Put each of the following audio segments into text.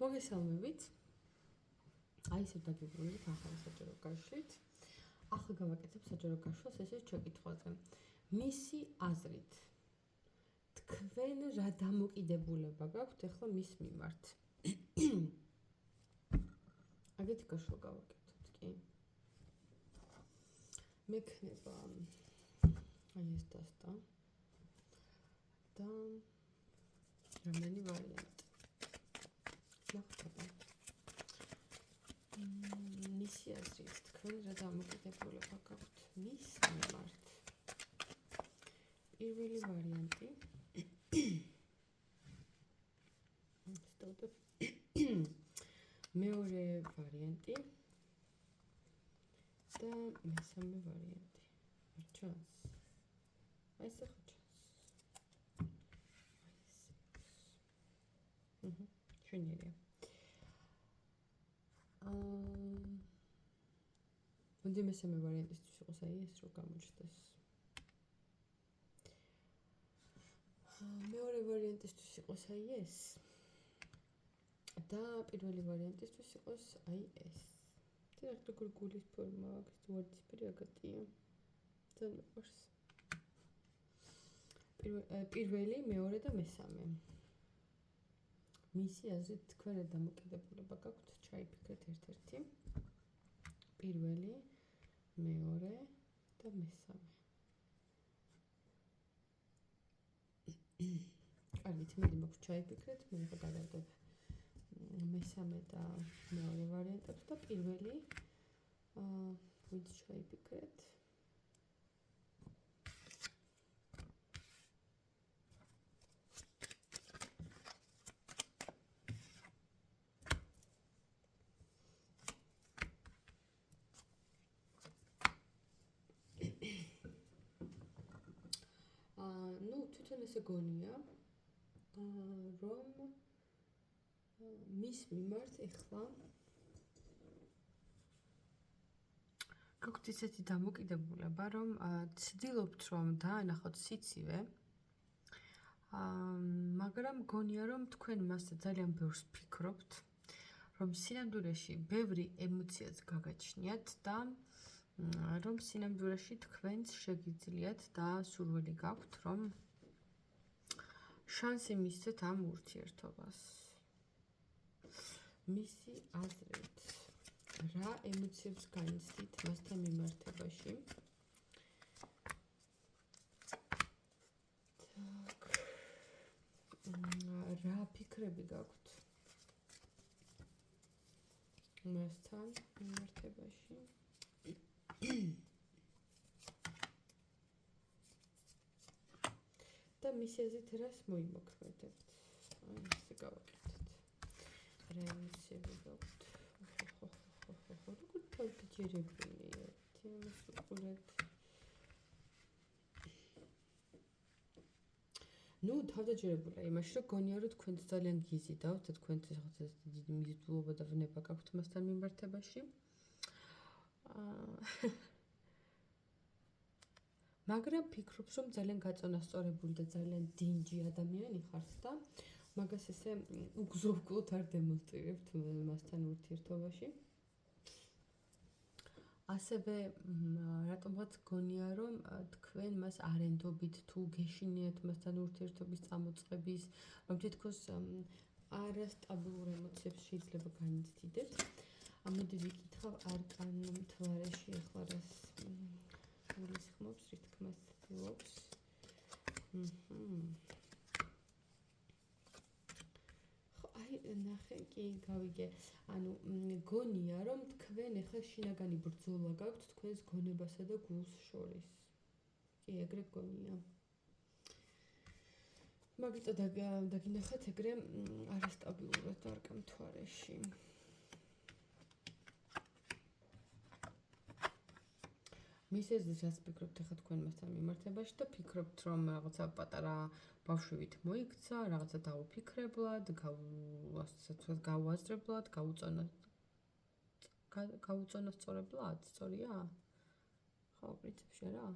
მოგესალმებით. აი ესე დაგიბრუნდით ახალი საჯარო გაშლით. ახლა გავაკეთებ საჯარო გაშლას ესე შეკითხვაზე. მისი აზრით თქვენ რა დამოკიდებულება გაქვთ ახლა მის მიმართ? აგეთ გაშლა გავაკეთოთ, კი. მექნება აი ეს დასტა და რამდენი ვარიანტი. ნახოთ. მისი აზრით თქვენ რა დამოკიდებულება გაქვთ მის მიმართ? პირველი ვარიანტი. მეორე ვარიანტი და მესამე ვარიანტი. არ ჩანს? აი ეს ხო ჩანს. აი ეს. შენიერია. მოდი მესამე ვარიანტისთვის იყოს აი ეს რო გამოჩნდეს. მეორე ვარიანტისთვის იყოს აი ეს. და პირველი ვარიანტისთვის იყოს აი ეს. თერახ როგორ გულის ფორმა აქვს, ვარდისფერი აგატია. ძალიან მიყვარს. პირველი, მეორე და მესამე. მისი აზრით თქვენ რა დამოკიდებულება გაქვთ ჩაიფიქრეთ ერთ-ერთი. პირველი, მეორე და მესამე. კარგით, მედი მაქვს ჩაიფიქრეთ, მე ახლა გადავდებ მესამე და მეორე ვარიანტებს და პირველი ვინც ჩაიფიქრეთ. ну, თვითონ ესე გონია, რომ მის მიმართ ეხლა გაქვთ ისეთი დამოკიდებულება, რომ ცდილობთ რომ დაანახოთ სიცივე, მაგრამ გონია რომ თქვენ მას ძალიან ბევრს ფიქრობთ, რომ სინამდვილეში ბევრი ემოციაც გაგაჩნიათ და რომ სინამდვილეში თქვენს შეგიძლიათ და სურვილი გაქვთ, რომ შანსი მისცეთ ამ ურთიერთობას. მისი აზრით, რა ემოციებს განიცდით მასთან მიმართებაში? რა ფიქრები გაქვთ მასთან მიმართებაში? და მისი აზრით რას მოიმოქმედებთ? აი ესე გავაკეთეთ. რა ემოციები გაქვთ? როგორ თავდაჯერებულია? თემას უყურეთ. ну, თავდაჯერებულა იმაში, რომ გონია, რომ თქვენ ძალიან გიზიდავთ და თქვენთვის ახლა დიდი მიზიდულობა და ვნება გაქვთ მასთან მიმართებაში. მაგრამ ფიქრობს, რომ ძალიან გაწონასწორებული და ძალიან დინჯი ადამიანი ხართ და მაგას ესე უგზოვკლოთ არ დემონსტრირებთ მასთან ურთიერთობაში. ასევე რატომღაც გონია, რომ თქვენ მას არ ენდობით თუ გეშინიათ მასთან ურთიერთობის წამოწყების, რომ თითქოს არასტაბილურ ემოციებს შეიძლება განიცდიდეთ. ამოდი ვიკითხავ არკან მთვარეში ახლა რას გულისხმობს, რითქმას ცდილობს. აი, ნახე, კი, გავიგე. ანუ გონია, რომ თქვენ ახლა შინაგანი ბრძოლა გაქვთ თქვენს გონებასა და გულს შორის. კი, ეგრე გონია. მაგიტო დაგინახეთ ეგრე არასტაბილურად არკან მთვარეში. მისეზის რას ფიქრობთ ახლა თქვენ მასთან მიმართებაში და ფიქრობთ რომ რაღაცა პატარა ბავშვივით მოიქცა, რაღაცა დაუფიქრებლად, გაუაზრებლად, გაუწონასწორებლად, სწორია? ხო, პრინციპში რა.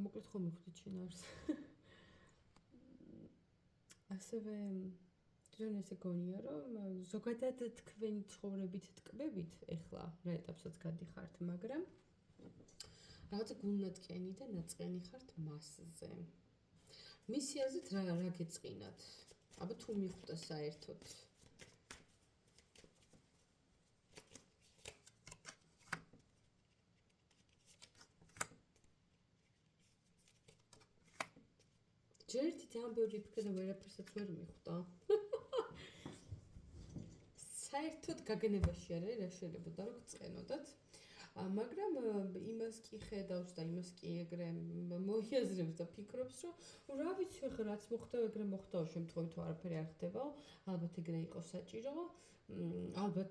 მოკლედ ხომ მივხვდით შინაარს. ასევე თვითონ ესე გონია, რომ ზოგადად თქვენი ცხოვრებით ტკბებით ეხლა რა ეტაპსაც გადიხართ, მაგრამ რაღაცა გულნათკენი და ნაწყენი ხართ მასზე. მისი აზრით რა გეწყინათ? აბა თუ მიხვდა საერთოდ. ჯერ ერთი ძალიან ბევრი ფიქრი და ვერაფერსაც ვერ მიხვდა. საერთოდ გაგნებაში არის რა შეიძლება რომ გწყენოდათ. მაგრამ იმას კი ხედავს და იმას კი ეგრე მოიაზრებს და ფიქრობს, რომ რა ვიცი, ხა რაც მოხდა, ეგრე მოხდაო, შემთხვევით თუ არაფერი არ ხდება, ალბათ ეგრე იყო საჭირო, ალბათ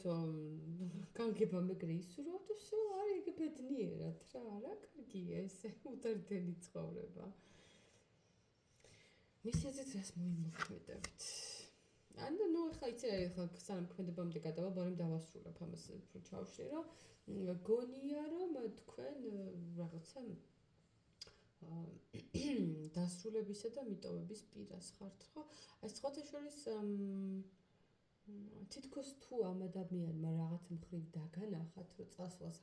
განგება მეგრე ისურვავ და всё, არის ეგ ბედნიერად რა, რა კარგია ესე უდარდენი ცხოვრება. მის აზრით რას მოიმოქმედებთ? ანუ ნუ ახლა იცი რა ახლა სანამ ქმედებამდე გადავალ, ბოლომდე დავასრულებ ამას უფრო ჩავშლი, რომ გონია რომ თქვენ რაღაცა დასრულებისა და მიტოვების პირას ხართ, ხო? აი სხვათა შორის თითქოს თუ ამ ადამიანმა რაღაც მხრივ დაგანახათ, რომ წასვლას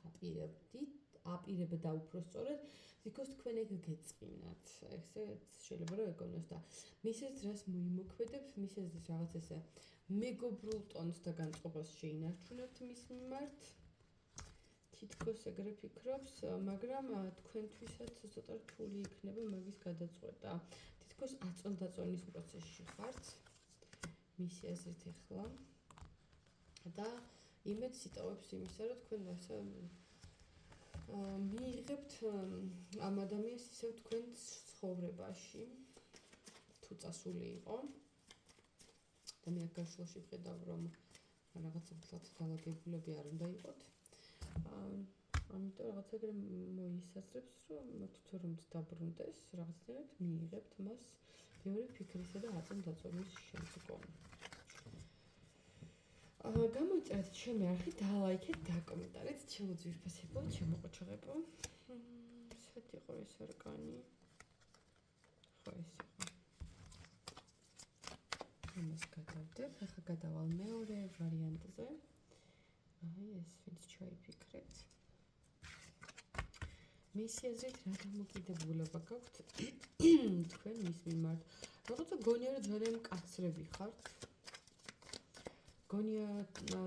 აპირება და უფრო სწორად, თითქოს თქვენ ეგ გეწყინათ. ესე შეიძლება რომ ეგონოს და მის აზრით რას მოიმოქმედებთ, მის აზრით რაღაც ესე მეგობრულ ტონს და განწყობას შეინარჩუნებთ მის მიმართ. თითქოს ეგრე ფიქრობს, მაგრამ თქვენთვისაც ცოტა რთული იქნება მაგის გადაწყვეტა. თითქოს აწონდაწონის პროცესში ხართ. მისი აზრით ეხლა და იმედს იტოვებს იმისა, რომ თქვენ ასე მიიღებთ ამ ადამიანს ისევ თქვენ ცხოვრებაში თუ წასული იყო. და მე გაშლოში ვხედავ, რომ რაღაცა ფლად დაალაგებულები არ უნდა იყოთ. ამიტომ რაღაც ეგრე მოისაზრებს, რომ თვითონ რომ დაბრუნდეს, რაღაცნაირად მიიღებთ მას მეორე ფიქრისა და აწონდაწონის შემდგომ. გამოიწერეთ ჩემი არხი, დალაიქეთ, დაკომენტარეთ, შემოძვირფასებო, შემოყოჩაღებო. სად იყო ეს არკანი? ხო ეს იყო. ამას გადავდებ, ახლა გადავალ მეორე ვარიანტზე. აი ეს ვინც ჩაიფიქრეთ. მისი აზრით რა დამოკიდებულება გაქვთ თქვენ მის მიმართ? რაღაცა გონია რომ ძალიან მკაცრები ხართ. გონია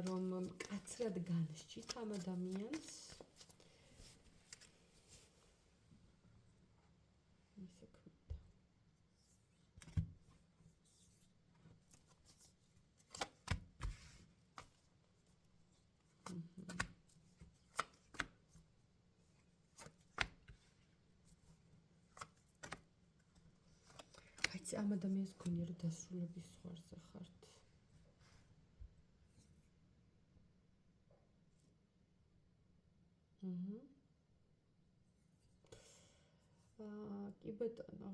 რომ მკაცრად განსჭით ამ ადამიანს. ისე ქმნიდა. აიცი ამ ადამიანს გონია რომ დასრულების ზღვარზე ხართ. კი ბატონო.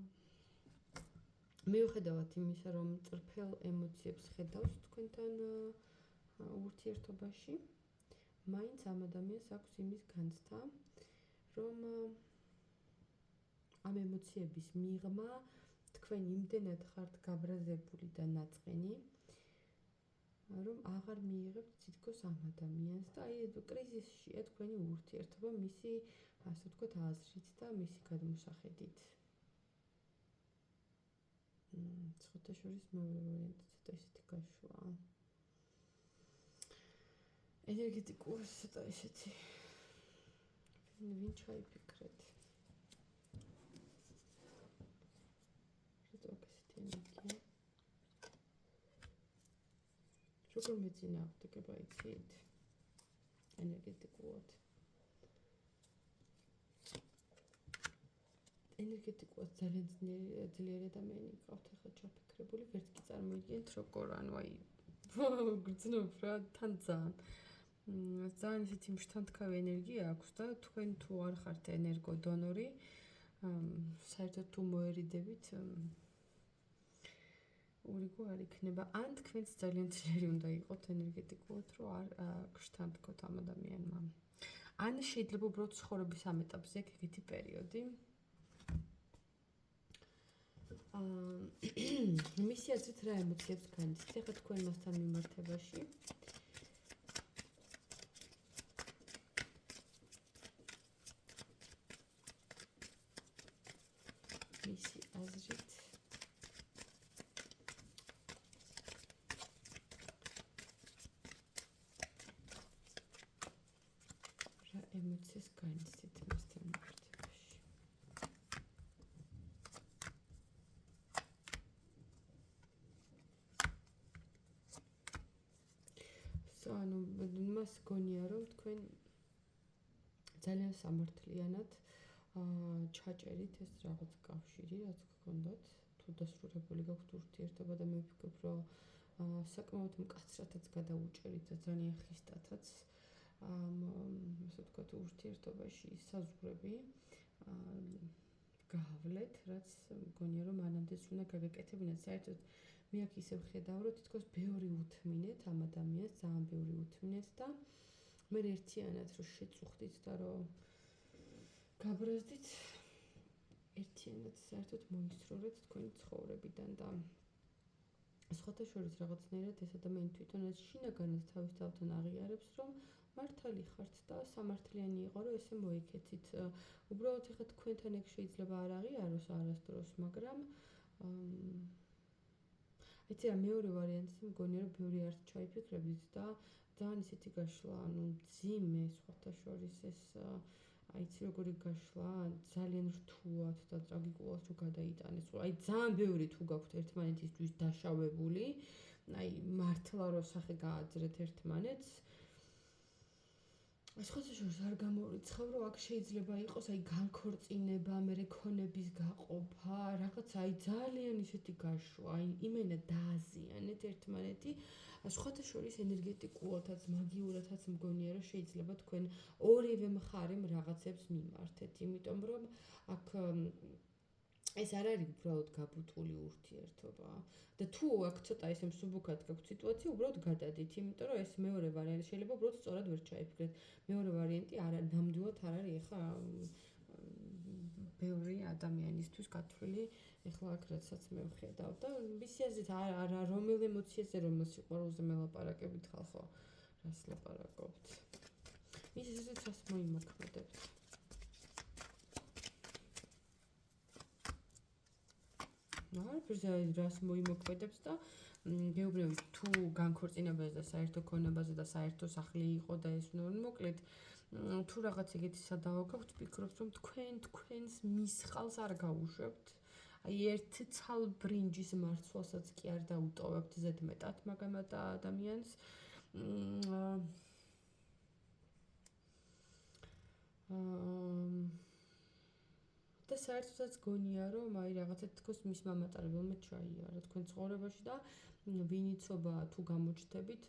მიუხედავად იმისა, რომ წრფელ ემოციებს ხედავს თქვენთან ურთიერთობაში, მაინც ამ ადამიანს აქვს იმის განცდა, რომ ამ ემოციების მიღმა თქვენ იმდენად ხართ გაბრაზებული და ნაწყენი, რომ აღარ მიიღებთ თითქოს ამ ადამიანს და აი კრიზისშია თქვენი ურთიერთობა მისი, ასე ვთქვათ, აზრით და მისი გადმოსახედით. ცოტა შორის მეორე ვარიანტი ცოტა ისეთი გაშვა. ენერგეტიკურ ცოტა ისეთი. ვინ ჩაიფიქრეთ? რატო ესეთი ენერგია? როგორ მეწინააღმდეგება იცით? ენერგეტიკულად. ენერგეტიკულად ძალიან ძლიერი ადამიანი გყავთ ახლა ჩაფიქრებული, ვერც კი წარმოიდგენთ როგორ, ანუ აი გრძნობ რა, თან ძალიან ისეთი მშთანთქავი ენერგია აქვს და თქვენ თუ არ ხართ ენერგოდონორი, საერთოდ თუ მოერიდებით ურიგო არ იქნება. ან თქვენც ძალიან ძლიერი უნდა იყოთ ენერგეტიკულად, რომ არ გშთანთქოთ ამ ადამიანმა. ან შეიძლება უბრალოდ ცხოვრების ამ ეტაპზე ეგეთი პერიოდი. მისი აზრით რა ემოციებს განიცდით? ეხლა თქვენ მასთან მიმართებაში მისი აზრით რა ემოციებს განიცდით მასთან მიმართებაში? ანუ მას გონია რომ თქვენ ძალიან სამართლიანად ჩაჭერით ეს რაღაც კავშირი, რაც გქონდათ, თუ დასრულებული გაქვთ ურთიერთობა და მე ვფიქრობ, რომ საკმაოდ მკაცრათაც გადაუჭერით და ძალიან ხისტათაც ასე ვთქვათ ურთიერთობაში საზღვრები გაავლეთ, რაც მგონია რომ მანამდეც უნდა გაგეკეთებინათ. საერთოდ მე აქ ისე ვხედავ, რომ თითქოს ბევრი უთმინეთ ამ ადამიანს, ძალიან ბევრი უთმინეთ და მე ერთიანად რომ შეწუხდით და რომ გაბრაზდით, ერთიანად საერთოდ მოისროლეთ თქვენი ცხოვრებიდან და სხვათა შორის რაღაცნაირად ეს ადამიანი თვითონაც შინაგანად თავის თავთან აღიარებს, რომ მართალი ხართ და სამართლიანი იყო, რომ ესე მოიქეცით. უბრალოდ ეხლა თქვენთან ეგ შეიძლება არ აღიაროს არასდროს, მაგრამ იცი რა მეორე ვარიანტი მგონია რომ ბევრი არ ჩაიფიქრებდით და ძალიან ისეთი გაშლა, ანუ ძიმე სხვათა შორის ეს აიცი როგორი გაშლა, ძალიან რთულად და ტრაგიკულად რო გადაიტანეს. აი ძალიან ბევრი თუ გაქვთ ერთმანეთისთვის დაშავებული, აი მართლა რო სახე გააძრეთ ერთმანეთს. სხვათა შორის არ გამორიცხავ, რომ აქ შეიძლება იყოს აი განქორწინება, მერე ქონების გაყოფა, რაღაც აი ძალიან ისეთი გაშლა, აი იმენა დააზიანეთ ერთმანეთი. სხვათა შორის ენერგეტიკულადაც, მაგიურადაც მგონია, რომ შეიძლება თქვენ ორივე მხარემ რაღაცებს მიმართეთ, იმიტომ რომ აქ ეს არ არის უბრალოდ გაბუტული ურთიერთობა და თუ აქ ცოტა ისე მსუბუქად გაქვთ სიტუაცია, უბრალოდ გადადით, იმიტომ რომ ეს მეორე ვარიანტი შეიძლება უბრალოდ სწორად ვერ ჩაიფიქრეთ. მეორე ვარიანტი არა ნამდვილად არ არის ეხლა ბევრი ადამიანისთვის გათვლილი, ეხლა აქ რაცაც მე ვხედავ და მისი აზრით არა რომელ ემოციაზე რომ სიყვარულზე მელაპარაკებით ხალხო, რას ლაპარაკობთ? მისი აზრით რას მოიმოქმედებთ? რას მოიმოქმედებს და გეუბნებით თუ განქორწინებაზე და საერთო ქონებაზე და საერთო სახლი იყო და ეს მოკლედ თუ რაღაც ეგეთი სადავო გაქვთ, ვფიქრობთ რომ თქვენს მისხალს არ გაუშვებთ. აი ერთ ცალ ბრინჯის მარცვალსაც კი არ დაუტოვებთ ზედმეტად მაგამ ადამიანს. და საერთოდაც გონია რომ აი რაღაცა თქოს მის მამატარებელმა ჩაიარა თქვენ ცხოვრებაში და ვინიცობა თუ გამოჩნდებით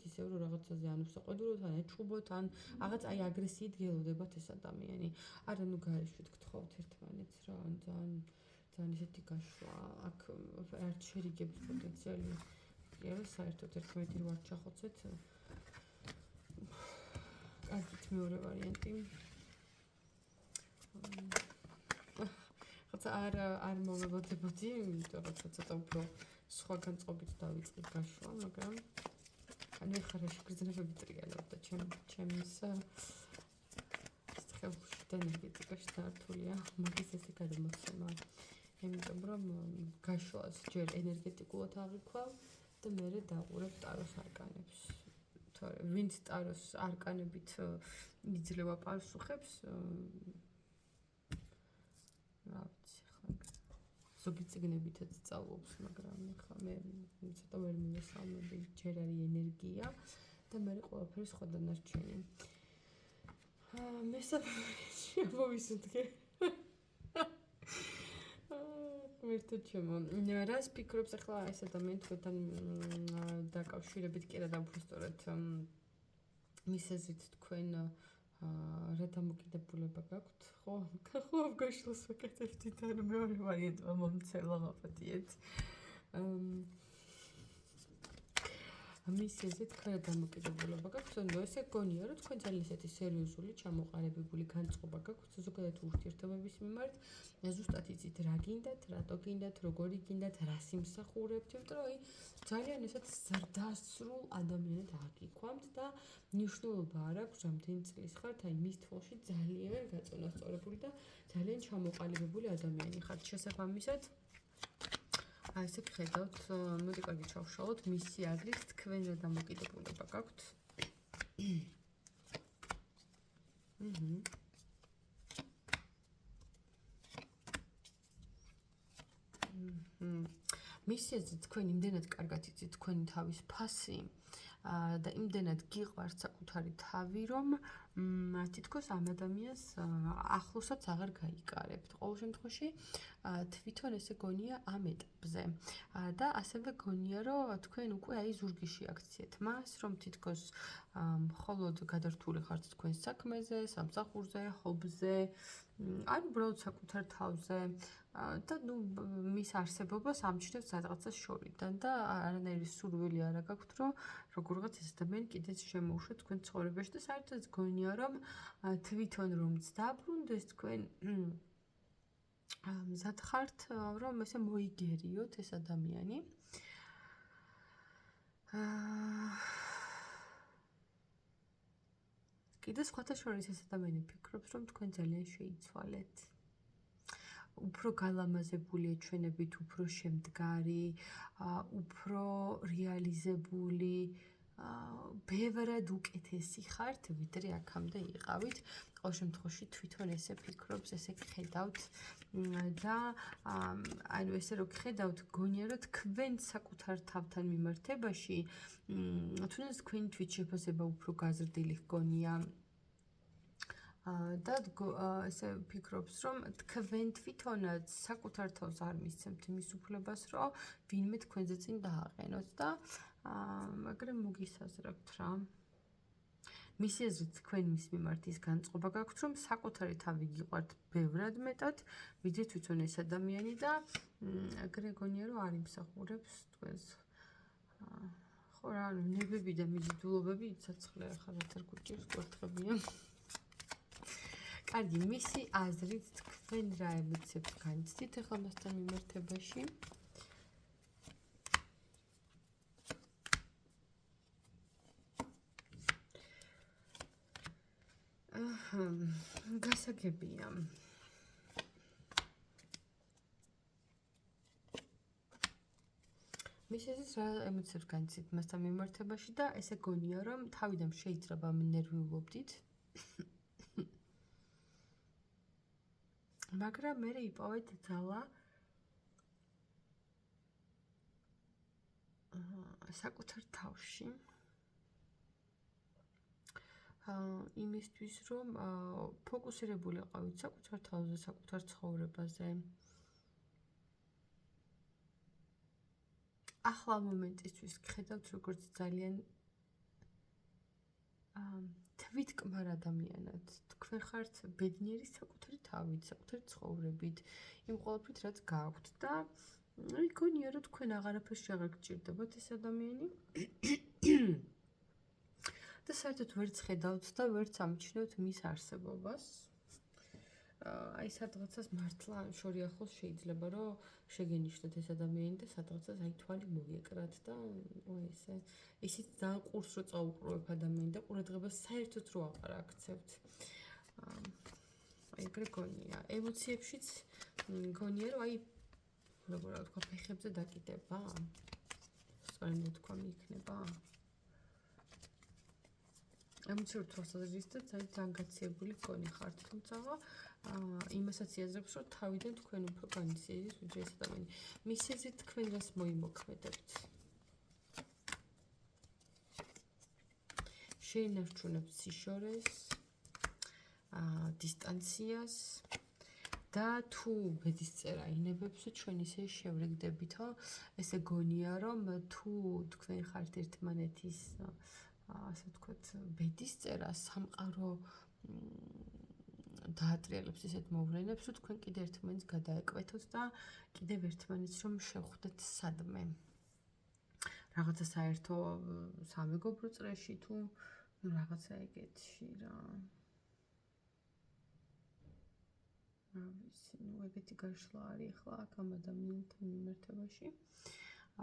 ისევ რომ რაღაცაზე ან უსაყვედუროთ ან ეჩხუბოთ ან რაღაც აი აგრესიით გელოდებათ ეს ადამიანი. არა ნუ გარეშვით გთხოვთ ერთმანეთს რა ძალიან ისეთი გაშლა აქ არ შერიგებს პოტენციალი კი არა საერთოდ ერთმანეთი რო არ ჩახოცეთ. კარგით მეორე ვარიანტი. არ მოვებოდებოდი, იმიტომ რომ ცოტა უფრო სხვა განწყობით დავიწყე გაშლა, მაგრამ ანუ ხარ შეგრძნებები ტრიალებ და ჩემს ხელში და ენერგეტიკაში დაართულია მაგის ესე გადმოცემა. იმიტომ რომ გაშლას ჯერ ენერგეტიკულად აღიქვავ და მერე დავყურებ ტაროს არკანებს. თორე ვინც ტაროს არკანებით იძლევა პასუხებს რა ვიცი ხა ზოგი წიგნებითაც სწავლობს, მაგრამ ხა მე ცოტა ვერ მივესალმები, ჯერ არის ენერგია და მე ყველაფერი სხვა დანარჩენი. მესამე მოვისუნთქე. მერტო ჩემო. რას ფიქრობს ახლა ეს ადამიანი თქვენთან დაკავშირებით კი არა და უფრო სწორედ მის აზრით თქვენ რა დამოკიდებულება გაქვთ? ხო გაშლას ვაკეთებთ და მეორე ვარიანტმა მომცელა მაპატიეთ. მისიაზე თქვენ დამოკიდებულება გაქვთ, ანუ ესე გონია, რომ თქვენ ძალიან ისეთი სერიოზული, ჩამოყალიბებული განწყობა გაქვთ ზოგადად ურთიერთობების მიმართ, ზუსტად იცით რა გინდათ, რატო გინდათ, როგორი გინდათ, რას იმსახურებთ, იმიტომ რომ ძალიან ესეთ ზრდასრულ ადამიანად აღიქვამთ და მნიშვნელობა არ აქვს რამდენი წლის ხართ, აი მის თვალში ძალიან გაწონასწორებული და ძალიან ჩამოყალიბებული ადამიანი ხართ. შესაბამისად აი ესე გხედავთ, მოდი კარგი ჩავშალოთ, მისი აზრით თქვენ რა დამოკიდებულება გაქვთ? მისი აზრით თქვენ იმდენად კარგად იცით თქვენი თავის ფასი და იმდენად გიყვართ საკუთარი თავი, რომ თითქოს ამ ადამიანს ახლოსაც აღარ გაიკარებთ. ყოველ შემთხვევაში თვითონ ესე გონია ამ ეტაპზე. და ასევე გონია, რომ თქვენ უკვე აი ზურგიში აქციეთ მას, რომ თითქოს მხოლოდ გადართული ხართ თქვენ საქმეზე, სამსახურზე, ჰობზე, ან უბრალოდ საკუთარ თავზე და ნუ მის არსებობას ამჩნევთ სადღაცას შორიდან და არანაირი სურვილი არ გაქვთ, რომ როგორღაც ეს ადამიანი კიდეც შემოუშვათ თქვენ ცხოვრებაში და საერთოდ გონია, რომ თვითონ რომც დაბრუნდეს თქვენ მზად ხართ, რომ ესე მოიგერიოთ ეს ადამიანი. კიდე სხვათა შორის ეს ადამიანი ფიქრობს, რომ თქვენ ძალიან შეიცვალეთ. უფრო გალამაზებულია ჩვენებით, უფრო შემდგარი, უფრო რეალიზებული, ბევრად უკეთესი ხართ, ვიდრე აქამდე იყავით. ყოველ შემთხვევაში თვითონ ესე ფიქრობს, ესე გხედავთ და ანუ ესე რო გხედავთ, გონია რომ თქვენ საკუთარ თავთან მიმართებაში თუნდაც თქვენი თვითშეფასება უფრო გაზრდილი გონია. და ესე ფიქრობს, რომ თქვენ თვითონაც საკუთარ თავს არ მისცემთ იმის უფლებას, რომ ვინმე თქვენზე წინ დააყენოთ და მაგრამ მოგისაზრებთ რა. მისი აზრით თქვენ მის მიმართ ის განწყობა გაქვთ, რომ საკუთარი თავი გიყვართ ბევრად მეტად, ვიდრე თვითონ ეს ადამიანი და ეგრე გონია, რომ არ იმსახურებს თქვენს. ხო რა, ნებები და მიზიდულობები იცოცხლე ახლა რა გუჭირს კვერთხებიან. კარგი, მისი აზრით თქვენ რა ემოციებს განიცდით ახლა მასთან მიმართებაში? გასაგებია. მისი აზრით რა ემოციებს განიცდით მასთან მიმართებაში და ესე გონია, რომ თავიდან შეიძლება ნერვიულობდით. მაგრამ მე იპოვეთ ძალა საკუთარ თავში იმისთვის, რომ ფოკუსირებული იყავით საკუთარ თავზე, საკუთარ ცხოვრებაზე. ახლა მომენტისთვის გხედავთ როგორც ძალიან თვითკმარ ადამიანად. თქვენ ხართ ბედნიერი საკუთარი თავით, საკუთარი ცხოვრებით, იმ ყველაფრით, რაც გაქვთ და გონია, რომ თქვენ აღარაფერში აღარ გჭირდებათ ეს ადამიანი. და საერთოდ ვერც ხედავთ და ვერც ამჩნევთ მის არსებობას. აი სადღაცას მართლა შორი ახლოს შეიძლება, რომ შეგენიშნოთ ეს ადამიანი და სადღაცას აი თვალი მოგეკრათ და ესე ისიც ძალიან ყურს რო წაუყურებ ადამიანი და ყურადღებას საერთოდ რო აღარ აქცევთ. აი ეგრე გონია. ემოციებშიც გონია, რომ აი როგორ ვთქვა, ფეხებზე დაკიდება. სწორედ მოთქვამი იქნება. ემოციურ თვალსაზრისით ძალიან გაციებული გონი ხართ, თუმცა იმასაც იაზრებს, რომ თავიდან თქვენ უფრო განიცდით ვიდრე ეს ადამიანი. მისი აზრით თქვენ რას მოიმოქმედებთ? შეინარჩუნებთ სიშორეს, დისტანციას და თუ ბედისწერა ინებებს, ჩვენ ისე შევრიგდებითო, ესე გონია, რომ თუ თქვენ ხართ ერთმანეთის ასე ვთქვათ, ბედისწერა, სამყარო დაატრიალებს ისეთ მოვლენებს, რომ თქვენ კიდევ ერთმანეთს გადაეკვეთოთ და კიდევ ერთმანეთს რომ შევხვდეთ სადმე. რაღაცა საერთო სამეგობრო წრეში თუ რაღაცა ეგეთში რა. ვიცი, ეგეთი გაშლა არის ახლა აქ ამ ადამიანთან მიმართებაში.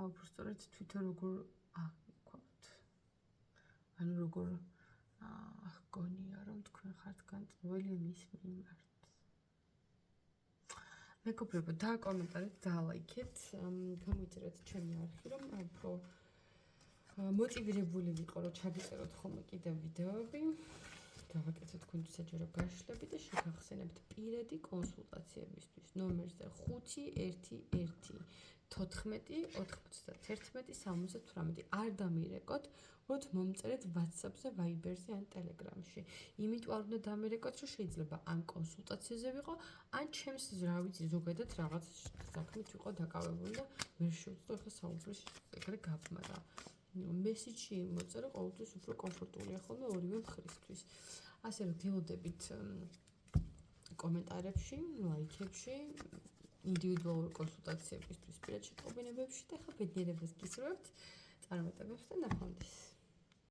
უბრალოდ თვითონ როგორ ვთქვათ. ანუ როგორ გონია რომ თქვენ ხართ განწყობილი მის მიმართ. მეგობრებო, დააკომენტარეთ, დაალაიქეთ, გამოიწერეთ ჩემი არხი, რომ უფრო მოტივირებული ვიყო, რომ ჩაგიწეროთ ხოლმე კიდევ ვიდეოები. დავაკეთოთ თქვენთვის საჯარო გაშლები და შეგახსენებთ პირადი კონსულტაციებისთვის ნომერზე 511 14 91 არ დამირეკოთ, უბრალოდ მომწერეთ WhatsApp-ზე, Viber-ზე ან Telegram-ში. იმიტომ არ უნდა დამირეკოთ, რომ შეიძლება ან კონსულტაციაზე ვიყო, ან ჩემს რა ვიცი, ზოგადად რაღაც საქმით ვიყო დაკავებული და ვერ შევძლო ახლა საუბრის ეგრე გაბმარა. მესიჯში მოწერო ყოველთვის უფრო კომფორტულია ხოლმე ორივე მხრისთვის. ასე რომ დილოდებით კომენტარებში, ლაიქებში, ინდივიდუალურ კონსულტაციებისთვის, პირად შეტყობინებებში და ახლა ბედნიერებას გისურვებთ, წარმატებებს და ნახვამდის.